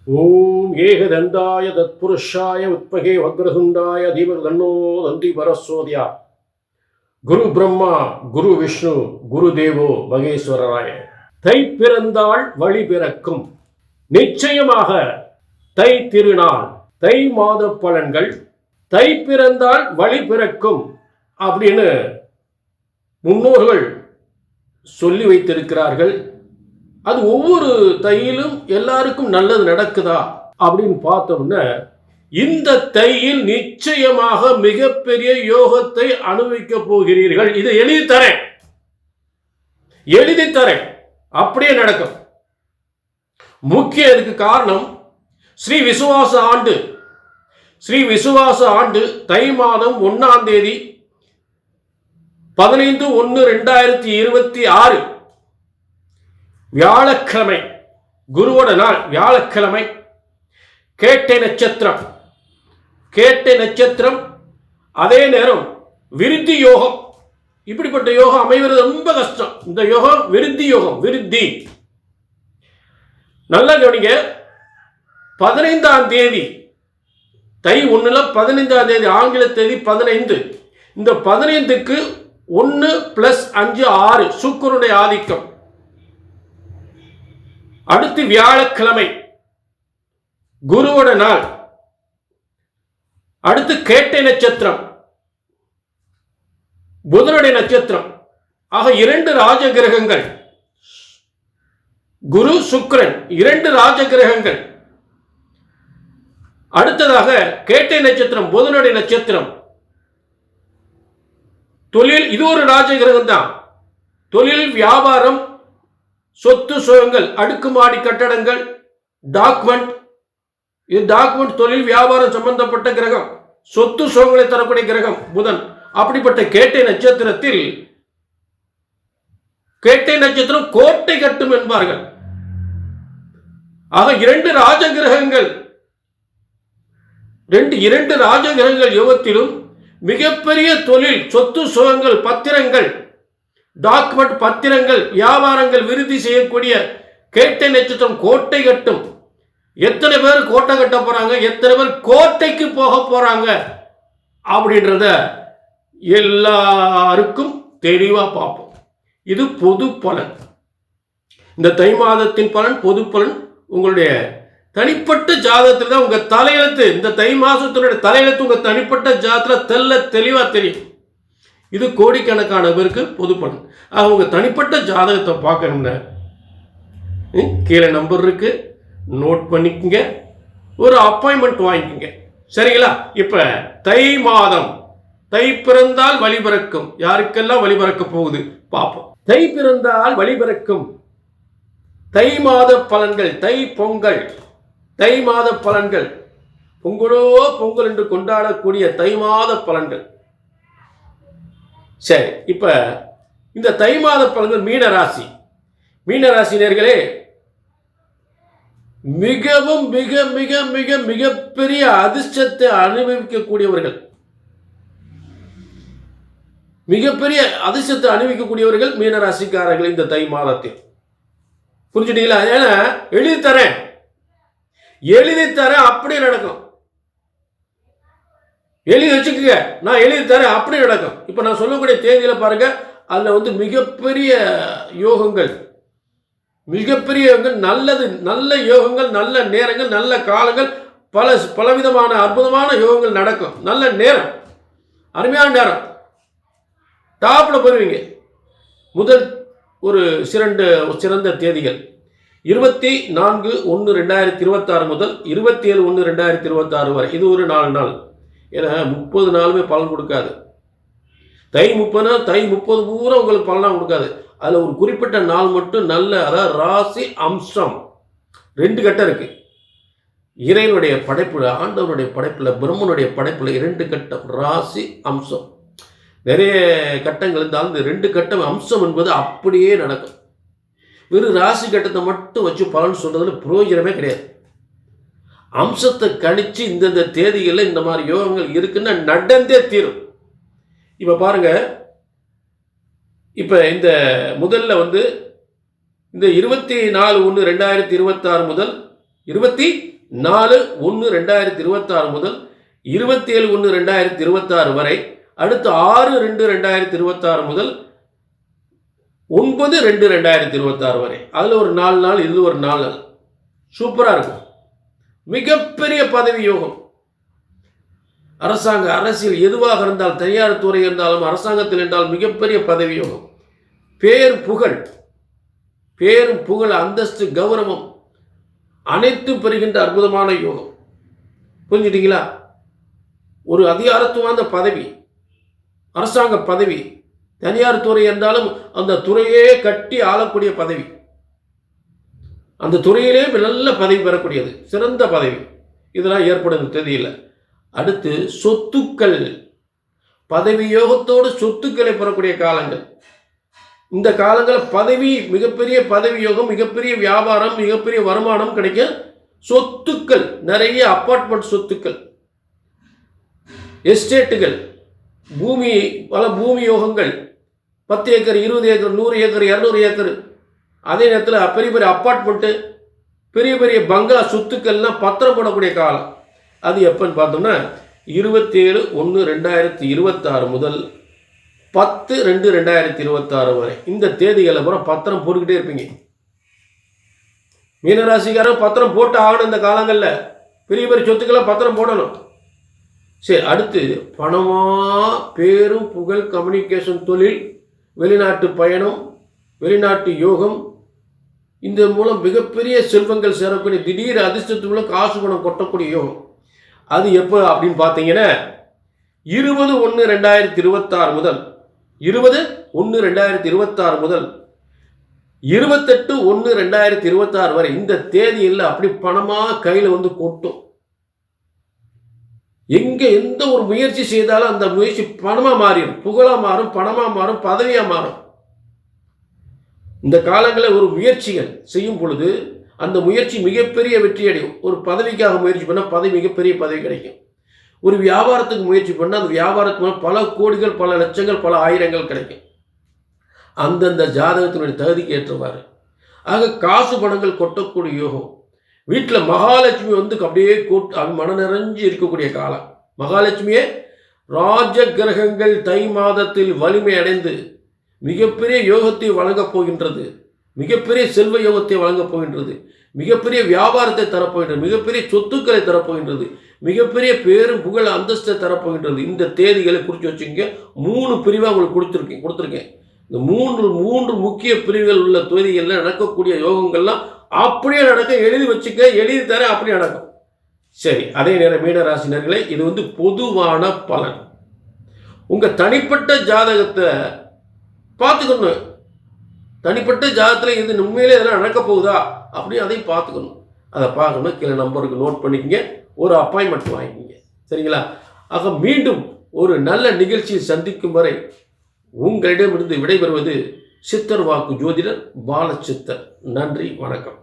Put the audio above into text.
ஓம் ஏகதண்டாய தத்புருஷாய உத்பகே வக்ரதுண்டாய தீமர் தன்னோ தந்தி பரஸ்வோதியா. குரு பிரம்மா குரு விஷ்ணு குரு தேவோ மகேஸ்வரராய. தை பிறந்தால் வழி பிறக்கும். நிச்சயமாக தை திருநாள், தை மாத பலன்கள், தை பிறந்தால் வழி பிறக்கும் அப்படின்னு முன்னோர்கள் சொல்லி வைத்திருக்கிறார்கள். அது ஒவ்வொரு தையிலும் எல்லாருக்கும் நல்லது நடக்குதா அப்படின்னு பார்த்தோம்னா, இந்த தையில் நிச்சயமாக மிகப்பெரிய யோகத்தை அனுபவிக்க போகிறீர்கள். இதை எழுதி தரேன், அப்படியே நடக்கும். முக்கிய இதுக்கு காரணம் ஸ்ரீ விசுவாச ஆண்டு தை மாதம் 1ஆம் தேதி 15/1/2026 வியாழக்கிழமை, குருவோட நாள் வியாழக்கிழமை. கேட்டை நட்சத்திரம், அதே நேரம் விருத்தி யோகம். இப்படிப்பட்ட யோகம் அமைவது ரொம்ப கஷ்டம். இந்த யோகம் விருத்தி யோகம். நல்லா கவனிங்க. 15ஆம் தேதி தை 1ல் 15ஆம் தேதி ஆங்கில தேதி 15. இந்த 15க்கு 1 + 5 6 சுக்கிரனுடைய ஆதிக்கம். அடுத்து வியாழக்கிழமை குருவோட நாள். அடுத்து கேட்டை நட்சத்திரம், புதனுடைய நட்சத்திரம். ஆக 2 ராஜ கிரகங்கள், குரு சுக்கிரன், 2 ராஜ கிரகங்கள். அடுத்ததாக கேட்டை நட்சத்திரம், புதனுடைய நட்சத்திரம். தொழில், இது ஒரு ராஜ கிரகம் தான். தொழில், வியாபாரம், சொத்து சுகங்கள், அடுக்குமாடி கட்டடங்கள், டாக்குமெண்ட். இது டாக்குமெண்ட், தொழில், வியாபாரம் சம்பந்தப்பட்ட கிரகம். சொத்து சுகங்களை தரக்கூடிய கிரகம் புதன். அப்படிப்பட்ட கேட்டை நட்சத்திரத்தில், கேட்டை நட்சத்திரம் கோட்டை கட்டும் என்பார்கள். ஆக 2 ராஜகிரகங்கள், 2 ராஜகிரகங்கள் யோகத்திலும் மிகப்பெரிய தொழில், சொத்து சுகங்கள், பத்திரங்கள், டாக்குமெண்ட், பத்திரங்கள், வியாபாரங்கள் விருத்தி செய்யக்கூடிய கேட்டை நட்சத்திரம் கோட்டை கட்டும். எத்தனை பேர் கோட்டை கட்ட போறாங்க, எத்தனை பேர் கோட்டைக்கு போக போறாங்க அப்படின்றத எல்லாருக்கும் தெளிவா பார்ப்போம். இது பொது பலன். இந்த தை மாதத்தின் பலன் பொது பலன். உங்களுடைய தனிப்பட்ட ஜாதகத்தில் தான் உங்க தலையெழுத்து, இந்த தை மாசத்தினுடைய தலையெழுத்து உங்க தனிப்பட்ட ஜாதகத்தில் தெளிவா தெரியும். இது கோடிக்கணக்கான பேருக்கு பொது பலன். அவங்க தனிப்பட்ட ஜாதகத்தை பார்க்கணும்னா கீழே நம்பர் இருக்கு, நோட் பண்ணிக்கங்க, ஒரு அப்பாயின்மெண்ட் வாங்கிக்கங்க. சரிங்களா? இப்ப தை மாதம், தை பிறந்தால் வழி பிறக்கும். யாருக்கெல்லாம் வழி பிறக்க போகுது பார்ப்போம். தை பிறந்தால் வழி பிறக்கும். தை மாத பலன்கள், தை பொங்கல், தை மாத பலன்கள், பொங்கலோ பொங்கல் என்று கொண்டாடக்கூடிய தை மாத பலன்கள். சரி, இப்ப இந்த தை மாத பலன்கள் மீனராசி நேயர்களே, மிகவும் மிக மிக மிக மிகப்பெரிய அதிர்ஷ்டத்தை அனுபவிக்கக்கூடியவர்கள், மிகப்பெரிய அதிர்ஷ்டத்தை அனுபவிக்கக்கூடியவர்கள் மீனராசிக்காரர்கள் இந்த தை மாதத்தில். புரிஞ்சுட்டீங்களா? ஏன்னா எழுதி தரேன் அப்படியே நடக்கும். எழுதி வச்சுக்கோங்க, நான் எழுதி தரேன் அப்படி நடக்கும். இப்போ நான் சொல்லக்கூடிய தேதியில் பாருங்க, அதில் மிகப்பெரிய யோகங்கள், நல்லது, நல்ல யோகங்கள், நல்ல நேரங்கள், நல்ல காலங்கள், பலவிதமான அற்புதமான யோகங்கள் நடக்கும். நல்ல நேரம், அருமையான நேரம், டாப்பில் போடுவீங்க. முதல் ஒரு சிறந்த தேதிகள் 24/1/2026 முதல் 27/1/2026 வரை. இது ஒரு 4 நாள். ஏன்னா 30 நாளுமே பலன் கொடுக்காது. தை 30 தை 30 பூரா உங்களுக்கு பலனாக கொடுக்காது. அதில் ஒரு குறிப்பிட்ட நாள் மட்டும் நல்ல, அதாவது ராசி அம்சம் 2 கட்டம் இருக்கு. இறைவனுடைய படைப்புல, ஆண்டவனுடைய படைப்புல, பிரம்மனுடைய படைப்புல 2 கட்டம் ராசி அம்சம். நிறைய கட்டங்கள் இருந்தாலும் இந்த 2 கட்டம் அம்சம் என்பது அப்படியே நடக்கும். வெறும் ராசி கட்டத்தை மட்டும் வச்சு பலன் சொல்றதுல பிரயோஜனமே கிடையாது. அம்சத்தை கணிச்சு இந்தந்த தேதிகளில் இந்த மாதிரி யோகங்கள் இருக்குன்னா நடந்தே தீரும். இப்ப பாருங்க, இப்ப இந்த முதல்ல இந்த 24/1/2026 முதல் 24/1/2026 முதல் 27/1/2026 வரை, அடுத்து 6/2/2026 முதல் 9/2/2026 வரை. அதில் ஒரு 4 நாள், இதில் ஒரு 4 நாள். சூப்பராக இருக்கும். மிகப்பெரிய பதவி யோகம். அரசாங்க, அரசியல் எதுவாக இருந்தால், தனியார் துறை இருந்தாலும் அரசாங்கத்தில் இருந்தாலும் மிகப்பெரிய பதவி யோகம். பேரும் புகழ், அந்தஸ்து, கௌரவம் அனைத்தும் பெறுகின்ற அற்புதமான யோகம். புரிஞ்சுட்டீங்களா? ஒரு அதிகாரத்துவான பதவி, அரசாங்க பதவி, தனியார் துறை என்றாலும் அந்த துறையே கட்டி ஆளக்கூடிய பதவி, அந்த துறையிலே நல்ல பதவி பெறக்கூடியது, சிறந்த பதவி. இதெல்லாம் ஏற்படும் தேதியில். அடுத்து சொத்துக்கள், பதவி யோகத்தோடு சொத்துக்களை பெறக்கூடிய காலங்கள். இந்த காலங்களில் பதவி, மிகப்பெரிய பதவி யோகம், மிகப்பெரிய வியாபாரம், மிகப்பெரிய வருமானம் கிடைக்கும். சொத்துக்கள், நிறைய அப்பார்ட்மெண்ட் சொத்துக்கள், எஸ்டேட்டுகள், பூமி, பல பூமி யோகங்கள், 10 ஏக்கர், 20 ஏக்கர், 100 ஏக்கர், 200 ஏக்கர். அதே நேரத்தில் பெரிய பெரிய அப்பார்ட்மெண்ட்டு, பெரிய பெரிய பங்களா சொத்துக்கள்லாம் பத்திரம் போடக்கூடிய காலம். அது எப்போன்னு பார்த்தோம்னா 27/1/2026 முதல் 10/2/2026 வரை. இந்த தேதிகளில் பூரா பத்திரம் போட்டுக்கிட்டே இருப்பீங்க. மீனராசிக்காரன் பத்திரம் போட்டு ஆகணும். இந்த காலங்களில் பெரிய பெரிய சொத்துக்கெல்லாம் பத்திரம் போடணும். சரி, அடுத்து பணமாக, பேரும் புகழ், கம்யூனிகேஷன் தொழில், வெளிநாட்டு பயணம், வெளிநாட்டு யோகம், இந்த மூலம் மிகப்பெரிய செல்வங்கள் சேரக்கூடிய, திடீர் அதிர்ஷ்டத்து மூலம் காசு பணம் கொட்டக்கூடிய யோகம். அது எப்போ அப்படின்னு பார்த்தீங்கன்னா 20/1/2026 முதல் 20/1/2026 முதல் 28/1/2026 வரை. இந்த தேதியில் அப்படி பணமாக கையில் வந்து கொட்டும். எங்கே எந்த ஒரு முயற்சி செய்தாலும் அந்த முயற்சி பணமாக மாறிடும், புகழாக மாறும், பணமாக மாறும், பதவியாக மாறும். இந்த காலங்களில் ஒரு முயற்சிகள் செய்யும் பொழுது அந்த முயற்சி மிகப்பெரிய வெற்றி அடையும். ஒரு பதவிக்காக முயற்சி பண்ணால் பதவி, மிகப்பெரிய பதவி கிடைக்கும். ஒரு வியாபாரத்துக்கு முயற்சி பண்ணால் அந்த வியாபாரத்துக்கு பல கோடிகள், பல லட்சங்கள், பல ஆயிரங்கள் கிடைக்கும். அந்தந்த ஜாதகத்தினுடைய தகுதிக்கு ஏற்றவாறு. ஆக காசு பணங்கள் கொட்டக்கூடிய யோகம். வீட்டில் மகாலட்சுமி வந்து அப்படியே மன நிறைஞ்சு இருக்கக்கூடிய காலம். மகாலட்சுமியே ராஜ கிரகங்கள் தை மாதத்தில் வலிமை அடைந்து மிகப்பெரிய யோகத்தை வழங்கப் போகின்றது, மிகப்பெரிய செல்வ யோகத்தை வழங்கப் போகின்றது, மிகப்பெரிய வியாபாரத்தை தரப்போகின்றது, மிகப்பெரிய சொத்துக்களை தரப்போகின்றது, மிகப்பெரிய பேரும் புகழ், அந்தஸ்தை தரப்போகின்றது. இந்த தேதிகளை குறித்து வச்சுங்க. 3 பிரிவாக உங்களுக்கு கொடுத்துருக்கேன். இந்த மூன்று முக்கிய பிரிவுகள் உள்ள தொகுதிகளில் நடக்கக்கூடிய யோகங்கள்லாம் அப்படியே நடக்க, எழுதி வச்சுக்க, எழுதி தர, அப்படியே நடக்கும். சரி, அதே நேரம் மீனராசினர்களே, இது வந்து பொதுவான பலன். உங்கள் தனிப்பட்ட ஜாதகத்தை பார்த்துக்கணும். தனிப்பட்ட ஜாதகத்தில் இது உண்மையிலே இதெல்லாம் நடக்க போகுதா அப்படி அதையும் பார்த்துக்கணும். அதை பார்க்கணும். கீழே நம்பருக்கு நோட் பண்ணிக்கங்க, ஒரு அப்பாயின்மெண்ட் வாங்கிக்கிங்க. சரிங்களா? ஆக மீண்டும் ஒரு நல்ல நிகழ்ச்சியை சந்திக்கும் வரை உங்களிடமிருந்து விடைபெறுவது சித்தர் வாக்கு ஜோதிடர் பாலச்சித்தர். நன்றி, வணக்கம்.